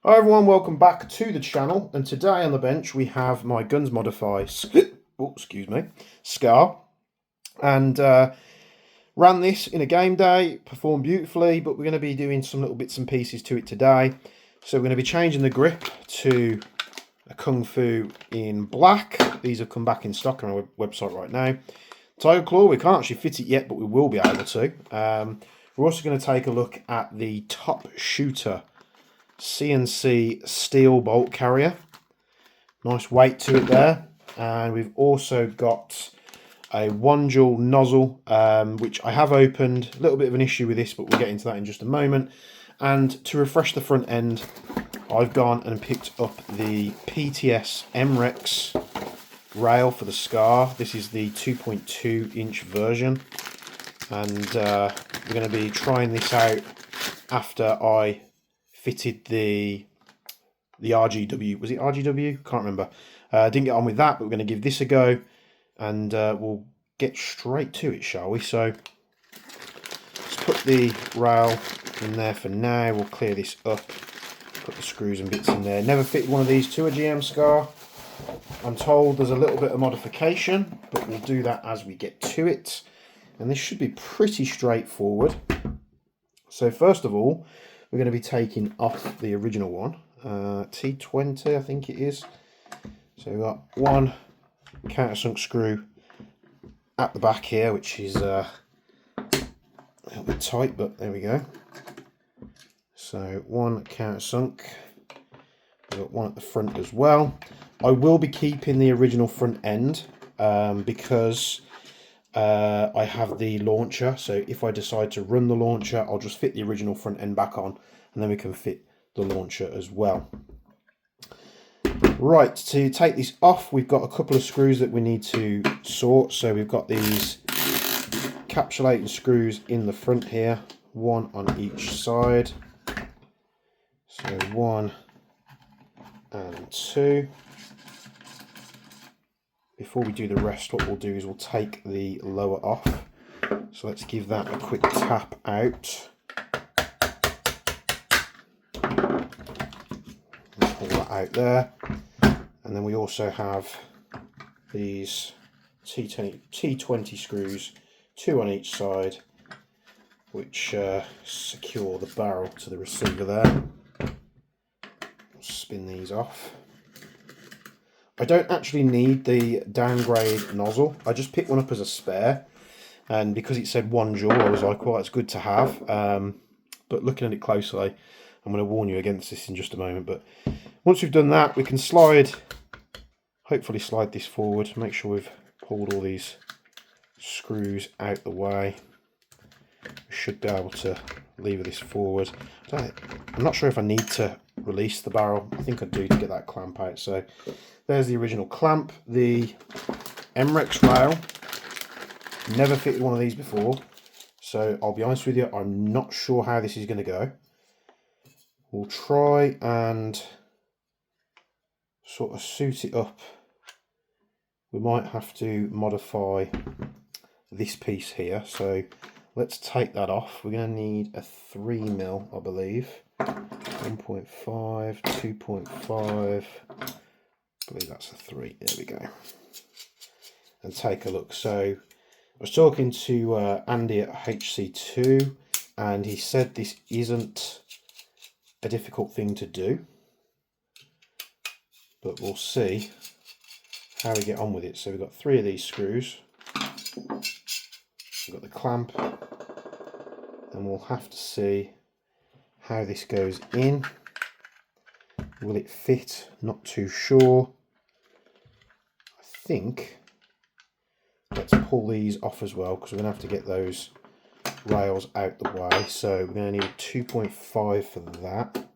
Hi everyone, welcome back to the channel, and today on the bench we have my Gunsmodify Scar, and ran this in a game day, performed beautifully, but we're going to be doing some little bits and pieces to it today. So we're going to be changing the grip to a Kung Fu in black. These have come back in stock on our website right now. Tiger Claw, we can't actually fit it yet, but we will be able to. We're also going to take a look at the Top Shooter CNC steel bolt carrier. Nice weight to it there. And we've also got a 1-joule nozzle, which I have opened. A little bit of an issue with this, but we'll get into that in just a moment. And to refresh the front end, I've gone and picked up the PTS MREX rail for the Scar. This is the 2.2 inch version, and we're going to be trying this out after I fitted the RGW. Was it RGW? Can't remember. Didn't get on with that, but we're going to give this a go, and we'll get straight to it, shall we? So let's put the rail in there for now. We'll clear this up, put the screws and bits in there. Never fitted one of these to a GM Scar. I'm told there's a little bit of modification, but we'll do that as we get to it. And this should be pretty straightforward. So first of all, we're going to be taking off the original one, T20 I think it is. So we've got one countersunk screw at the back here, which is a little bit tight, but there we go. So one countersunk. We've got one at the front as well. I will be keeping the original front end because I have the launcher, so if I decide to run the launcher, I'll just fit the original front end back on, and then we can fit the launcher as well. Right, to take this off, we've got a couple of screws that we need to sort. So we've got these encapsulating screws in the front here, one on each side. So 1 and 2. Before we do the rest, what we'll do is we'll take the lower off. So let's give that a quick tap out. Pull that out there. And then we also have these T20 screws, 2 on each side, which secure the barrel to the receiver there. We'll spin these off. I don't actually need the downgrade nozzle. I just picked one up as a spare, and because it said 1-joule, I was like, well, it's good to have. But looking at it closely, I'm going to warn you against this in just a moment. But once we've done that, we can hopefully slide this forward. Make sure we've pulled all these screws out the way. We should be able to lever this forward. I'm not sure if I need to release the barrel. I think I do to get that clamp out. So there's the original clamp. The MREX rail, never fitted one of these before, so I'll be honest with you, I'm not sure how this is going to go. We'll try and sort of suit it up. We might have to modify this piece here, so let's take that off. We're going to need a 3mm, I believe. 1.5, 2.5, I believe that's a 3. There we go. And take a look. So I was talking to Andy at HC2, and he said this isn't a difficult thing to do, but we'll see how we get on with it. So we've got 3 of these screws. We've got the clamp, and we'll have to see how this goes in. Will it fit? Not too sure. I think let's pull these off as well, because we're going to have to get those rails out the way. So we're going to need a 2.5 for that.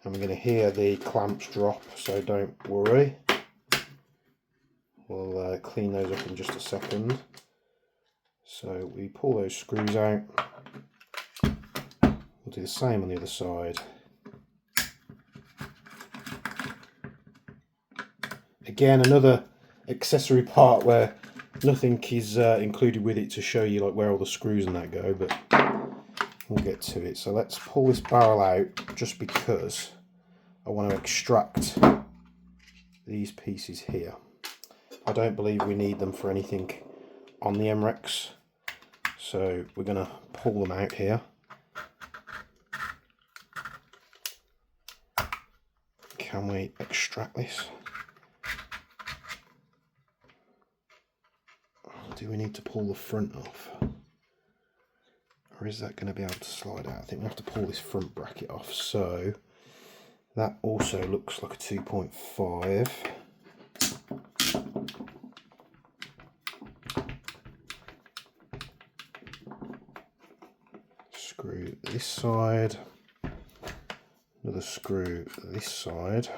And we're going to hear the clamps drop, so don't worry. We'll clean those up in just a second. So we pull those screws out. We'll do the same on the other side. Again, another accessory part where nothing is included with it to show you like where all the screws and that go, but we'll get to it. So let's pull this barrel out just because I want to extract these pieces here. I don't believe we need them for anything on the MREX, so we're going to pull them out here. Can we extract this? Do we need to pull the front off? Or is that going to be able to slide out? I think we have to pull this front bracket off. So that also looks like a 2.5. Screw this side. Another screw this side.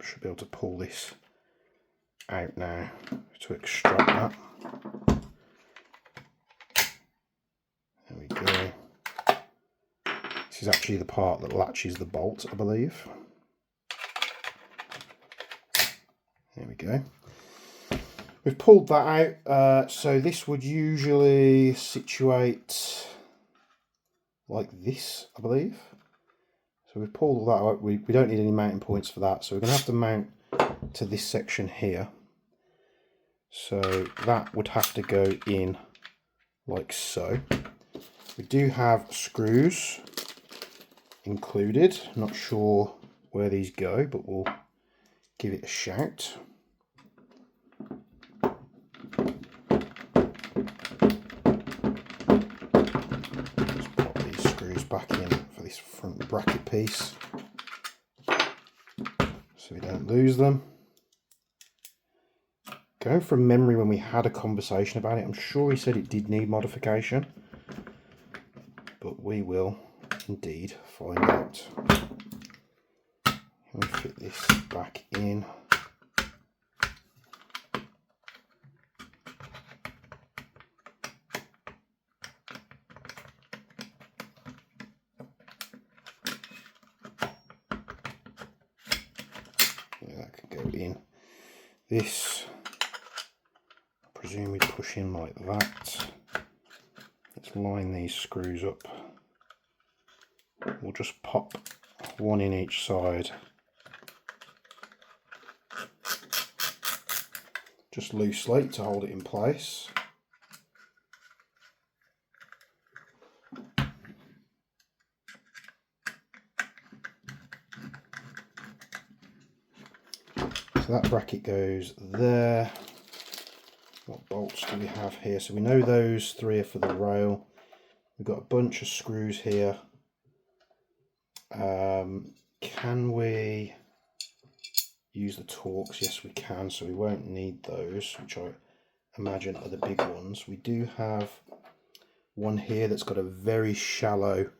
Should be able to pull this out now to extract that. There we go. This is actually the part that latches the bolt, I believe. There we go. We've pulled that out, so this would usually situate like this, I believe. So we've pulled all that out. We don't need any mounting points for that, so we're going to have to mount to this section here. So that would have to go in like so. We do have screws included. Not sure where these go, but we'll give it a shout. Just pop these screws back in for this front bracket piece so we don't lose them. Going from memory, when we had a conversation about it, I'm sure he said it did need modification, but we will indeed find out. Can we fit this back in? Yeah, that could go in. This, I presume we push in like that. Let's line these screws up. We'll just pop one in each side. Just loosely to hold it in place. So that bracket goes there. What bolts do we have here? So we know those three are for the rail. We've got a bunch of screws here. Can we use the Torx? Yes, we can, so we won't need those, which I imagine are the big ones. We do have one here that's got a very shallow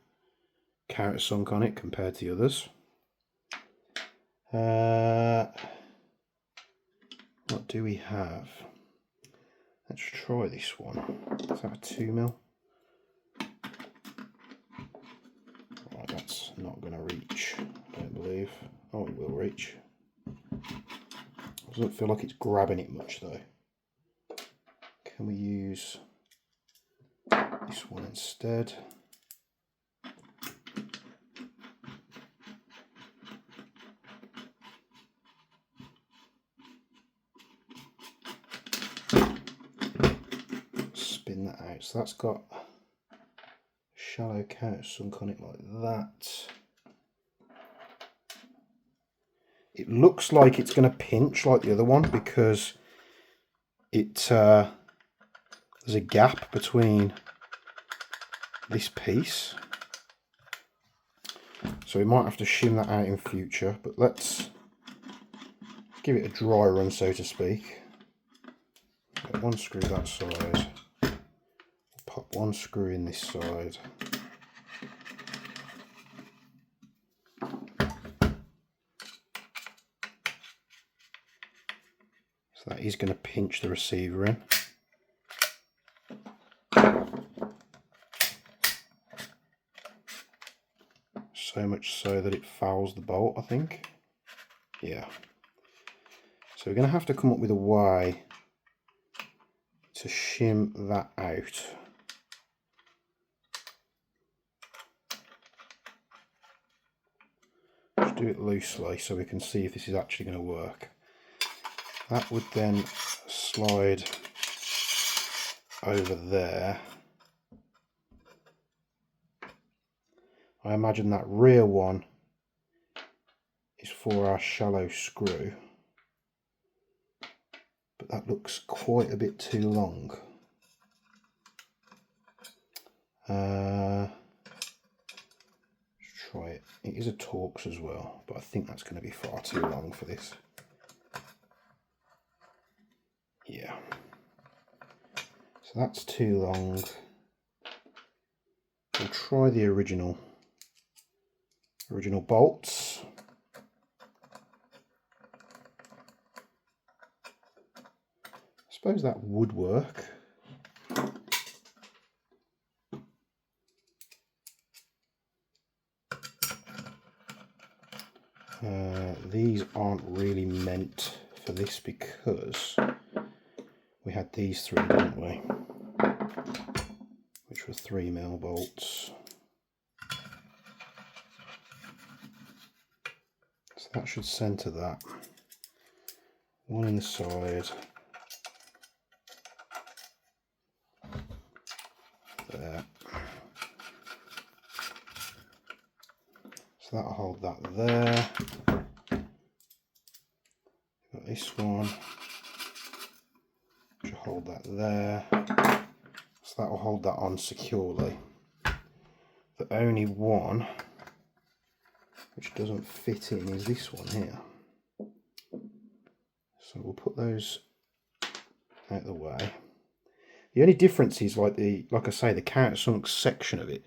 countersunk on it compared to the others. What do we have? Let's try this one. Let's have a 2mm. Right, that's not going to reach, I don't believe. Oh, it will reach. Doesn't feel like it's grabbing it much though. Can we use this one instead? Spin that out. So that's got a shallow countersunk on it like that. It looks like it's going to pinch like the other one because there's a gap between this piece. So we might have to shim that out in future, but let's give it a dry run, so to speak. Got one screw that side. Pop one screw in this side. So that is going to pinch the receiver in. So much so that it fouls the bolt, I think. Yeah. So we're going to have to come up with a way to shim that out. Just do it loosely so we can see if this is actually going to work. That would then slide over there. I imagine that rear one is for our shallow screw, but that looks quite a bit too long. Let's try it. It is a Torx as well, but I think that's going to be far too long for this. Yeah. So that's too long. We'll try the original bolts. I suppose that would work. These aren't really meant for this because we had these three, didn't we? Which were 3mm bolts. So that should centre that. One in the side. There. So that'll hold that there. Got this one. Should hold that there. So that will hold that on securely. The only one which doesn't fit in is this one here. So we'll put those out of the way. The only difference is like I say, the countersunk section of it,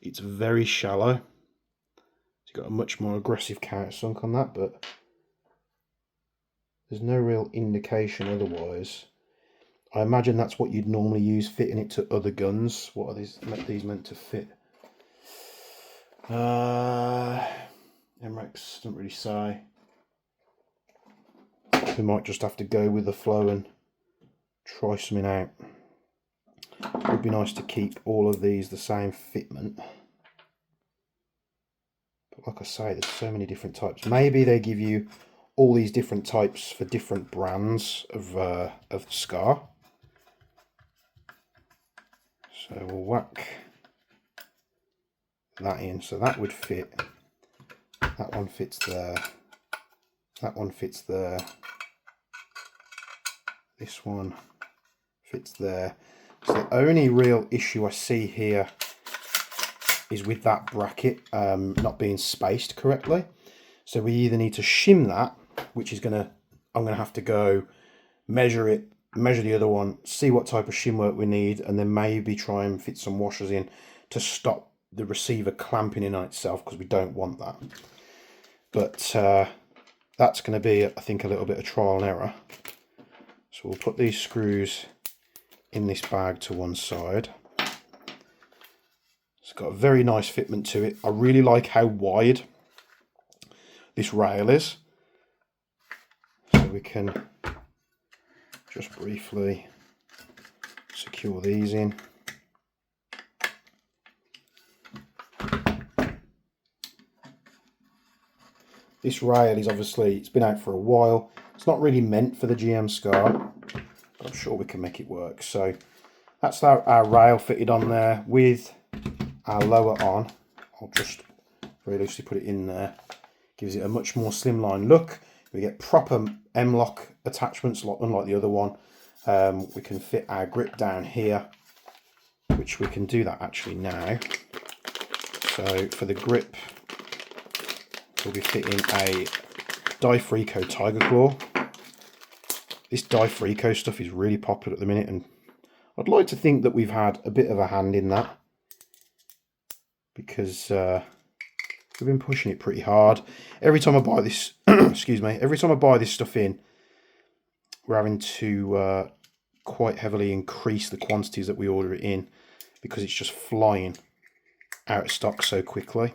it's very shallow. It's got a much more aggressive countersunk on that, but there's no real indication otherwise. I imagine that's what you'd normally use fitting it to other guns. What are these meant to fit? MREX doesn't really say. We might just have to go with the flow and try something out. It would be nice to keep all of these the same fitment. But like I say, there's so many different types. Maybe they give you all these different types for different brands of scar. So we'll whack that in, so that would fit. That one fits there. That one fits there. This one fits there. So the only real issue I see here is with that bracket not being spaced correctly. So we either need to shim that, which is I'm gonna have to go measure it, measure the other one, see what type of shim work we need, and then maybe try and fit some washers in to stop the receiver clamping in on itself, because we don't want that. But that's going to be, I think, a little bit of trial and error. So we'll put these screws in this bag to one side. It's got a very nice fitment to it. I really like how wide this rail is. So we can just briefly secure these in. This rail is obviously, it's been out for a while. It's not really meant for the GM Scar, but I'm sure we can make it work. So that's our rail fitted on there with our lower on. I'll just very loosely put it in there. Gives it a much more slimline look. We get proper M-LOK attachments, unlike the other one. We can fit our grip down here, which we can do that actually now. So for the grip, we'll be fitting a Difrico Tiger Claw. This Difrico stuff is really popular at the minute, and I'd like to think that we've had a bit of a hand in that, because we've been pushing it pretty hard. Every time I buy this, excuse me, every time I buy this stuff in, we're having to quite heavily increase the quantities that we order it in, because it's just flying out of stock so quickly.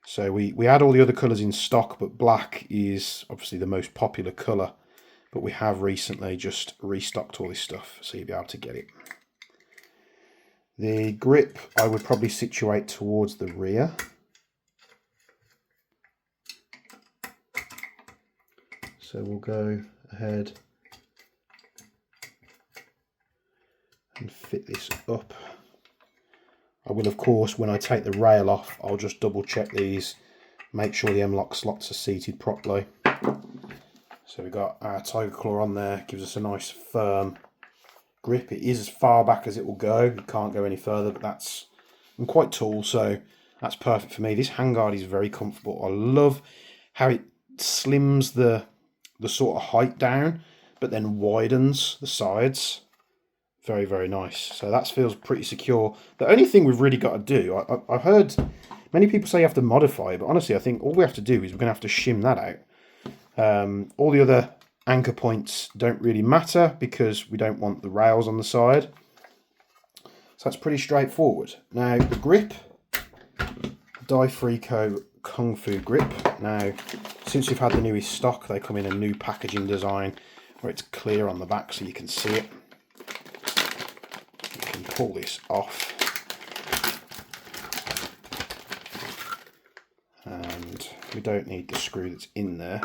So we had all the other colours in stock, but black is obviously the most popular colour but we have recently just restocked all this stuff, so you'll be able to get it. The grip I would probably situate towards the rear. So we'll go ahead and fit this up. I will, of course, when I take the rail off, I'll just double check these, make sure the M-LOK slots are seated properly. So we've got our Tiger Claw on there, gives us a nice firm grip. It is as far back as it will go, you can't go any further, but I'm quite tall, so that's perfect for me. This handguard is very comfortable. I love how it slims the sort of height down, but then widens the sides. Very, very nice. So that feels pretty secure. The only thing we've really got to do, I've heard many people say you have to modify, but honestly I think all we have to do is we're going to have to shim that out. All the other anchor points don't really matter because we don't want the rails on the side. So that's pretty straightforward. Now the grip, Difrico Kung Fu grip. Now since we've had the newest stock, they come in a new packaging design where it's clear on the back so you can see it. You can pull this off and we don't need the screw that's in there.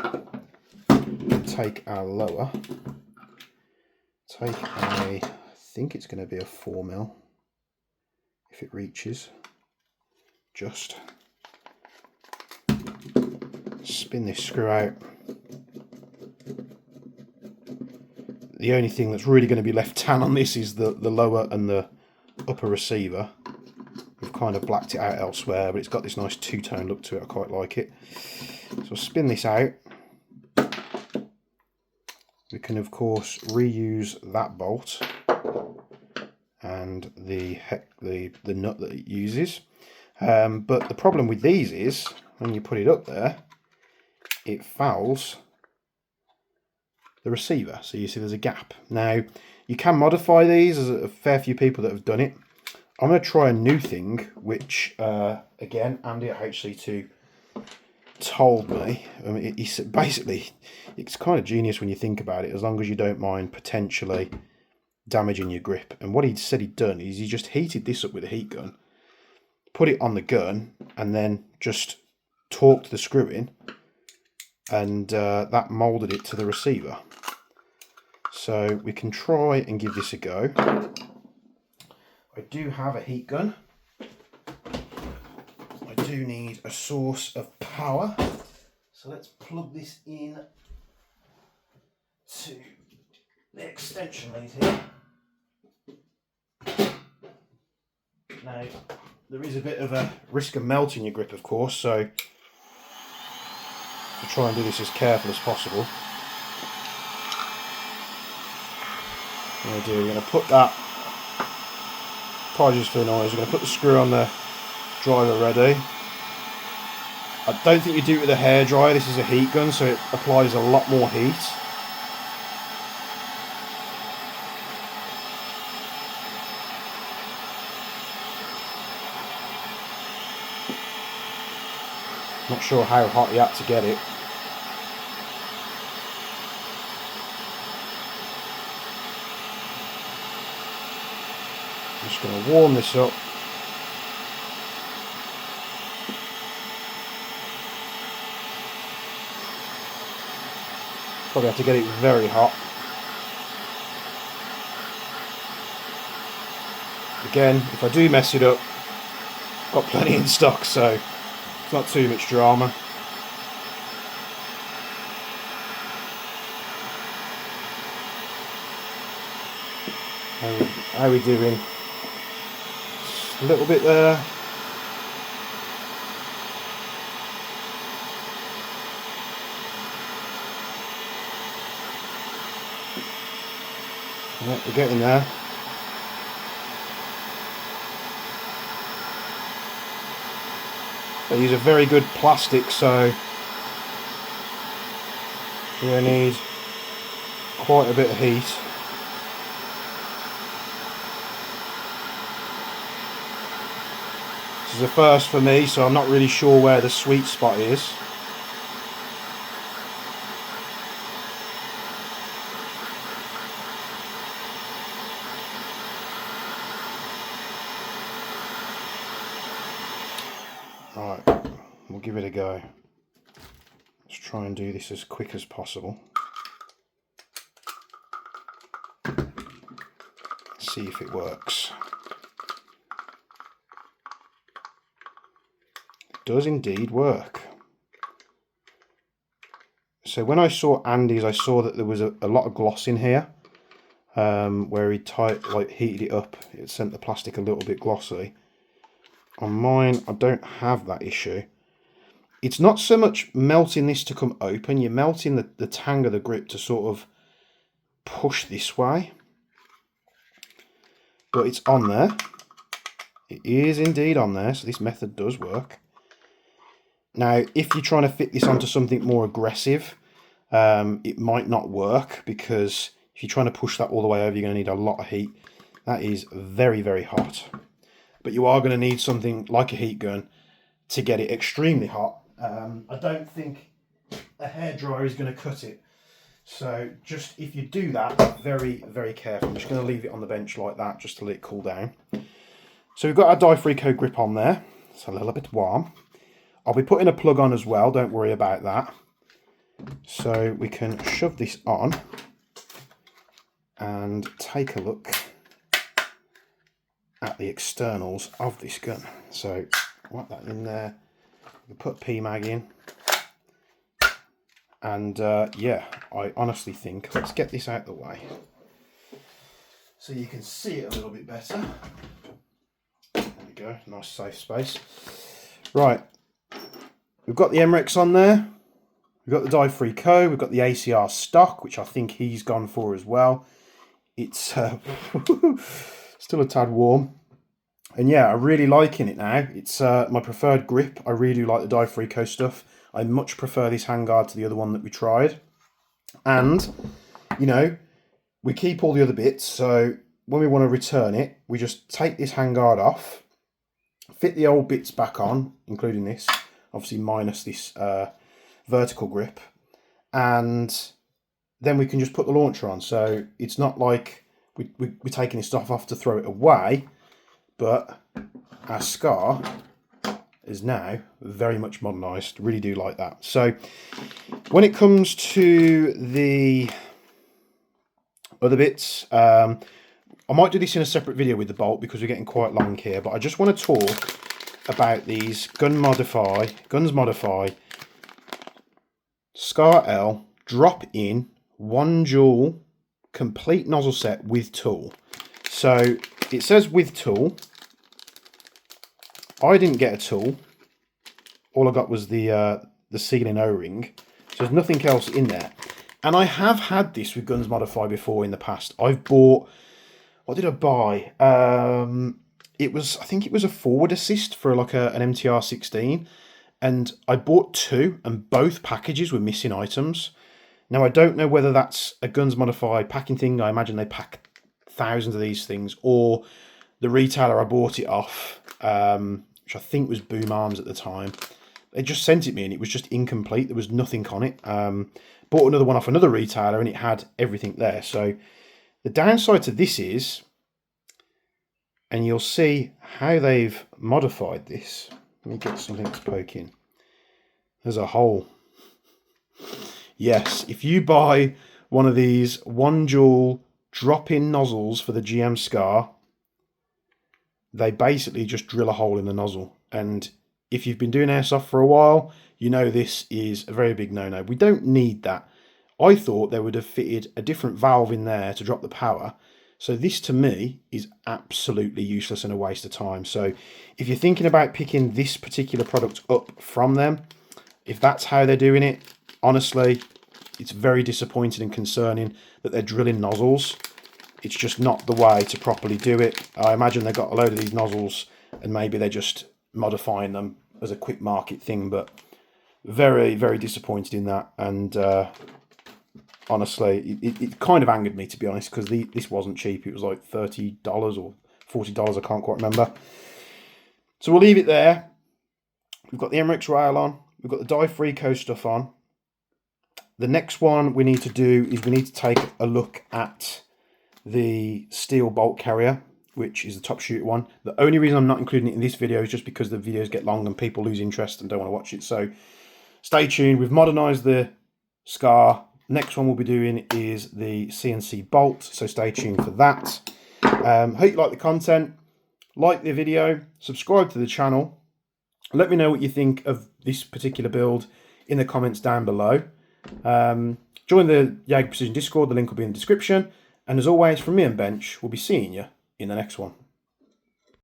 Take our lower, I think it's going to be a 4mm if it reaches, just spin this screw out. The only thing that's really going to be left tan on this is the lower and the upper receiver. We've kind of blacked it out elsewhere, but it's got this nice two-tone look to it. I quite like it. So I'll spin this out. We can of course reuse that bolt and the nut that it uses, but the problem with these is when you put it up there, it fouls the receiver. So you see there's a gap. Now you can modify these. There's a fair few people that have done it. I'm going to try a new thing, which again Andy at HC2 told me. I mean, basically it's kind of genius when you think about it, as long as you don't mind potentially damaging your grip. And what he said he'd done is he just heated this up with a heat gun, put it on the gun, and then just torqued the screw in, and that moulded it to the receiver. So we can try and give this a go. I do have a heat gun. I do need a source of power, so let's plug this in to the extension lead here. Now there is a bit of a risk of melting your grip, of course, so to try and do this as careful as possible. We're going to put that, apologies for the noise, we're going to put the screw on the driver ready. I don't think you do it with a hairdryer. This is a heat gun, so it applies a lot more heat. Not sure how hot you had to get it. I'm just going to warm this up. Probably have to get it very hot. Again, if I do mess it up, I've got plenty in stock, so it's not too much drama. How are we doing? Just a little bit there. Yeah, we're getting there. They use a very good plastic, so you're going to need quite a bit of heat. This is a first for me, so I'm not really sure where the sweet spot is. Right, we'll give it a go. Let's try and do this as quick as possible. See if it works. It does indeed work. So when I saw Andy's, I saw that there was a lot of gloss in here, where he heated it up. It sent the plastic a little bit glossy. On mine, I don't have that issue. It's not so much melting this to come open. You're melting the tang of the grip to sort of push this way. But it's on there. It is indeed on there, so this method does work. Now, if you're trying to fit this onto something more aggressive, it might not work, because if you're trying to push that all the way over, you're going to need a lot of heat. That is very, very hot. But you are going to need something like a heat gun to get it extremely hot. I don't think a hairdryer is going to cut it. So just if you do that, very, very careful. I'm just going to leave it on the bench like that, just to let it cool down. So we've got our Di-Frico grip on there. It's a little bit warm. I'll be putting a plug on as well, don't worry about that. So we can shove this on and take a look at the externals of this gun. So whack that in there. We put PMag in. And yeah, I honestly think, let's get this out of the way so you can see it a little bit better. There we go, nice safe space. Right, we've got the MREX on there. We've got the Di-Frico, we've got the ACR stock, which I think he's gone for as well. It's still a tad warm. And yeah, I'm really liking it now. It's my preferred grip. I really do like the Di-Frico stuff. I much prefer this handguard to the other one that we tried. And, you know, we keep all the other bits. So when we want to return it, we just take this handguard off, fit the old bits back on, including this, obviously minus this vertical grip. And then we can just put the launcher on. So it's not like we're taking this stuff off to throw it away, but our Scar is now very much modernised. Really do like that. So when it comes to the other bits, I might do this in a separate video with the bolt because we're getting quite long here, but I just want to talk about these Gunsmodify Scar L drop-in 1 joule complete nozzle set with tool. So it says with tool. I didn't get a tool. All I got was the sealing O-ring. So there's nothing else in there. And I have had this with Gunsmodify before in the past. I've bought, what did I buy? I think it was a forward assist for like an MTR 16. And I bought 2 and both packages were missing items. Now I don't know whether that's a Gunsmodify packing thing. I imagine they pack thousands of these things, or the retailer I bought it off, which I think was Boom Arms at the time, they just sent it me and it was just incomplete. There was nothing on it. Bought another one off another retailer and it had everything there. So the downside to this is, and you'll see how they've modified this. Let me get something to poke in. There's a hole. Yes, if you buy one of these 1 joule drop-in nozzles for the GM Scar, they basically just drill a hole in the nozzle. And if you've been doing airsoft for a while, you know this is a very big no-no. We don't need that. I thought they would have fitted a different valve in there to drop the power. So this to me is absolutely useless and a waste of time. So if you're thinking about picking this particular product up from them, if that's how they're doing it, honestly, it's very disappointing and concerning that they're drilling nozzles. It's just not the way to properly do it. I imagine they've got a load of these nozzles and maybe they're just modifying them as a quick market thing, but very, very disappointed in that. And honestly, it kind of angered me, to be honest, because this wasn't cheap. It was like $30 or $40, I can't quite remember. So we'll leave it there. We've got the MREX rail on. We've got the Di-Frico stuff on. The next one we need to do is we need to take a look at the steel bolt carrier. which is the top shooter one. The only reason I'm not including it in this video is just because the videos get long and people lose interest and don't want to watch it. So stay tuned. We've modernised the scar. Next one we'll be doing is the CNC bolt, so stay tuned for that. Hope you like the content. Like the video, subscribe to the channel. Let me know what you think of this particular build in the comments down below. Join the Jaeger Precision Discord, the link will be in the description. And as always, from me and Bench, we'll be seeing you in the next one.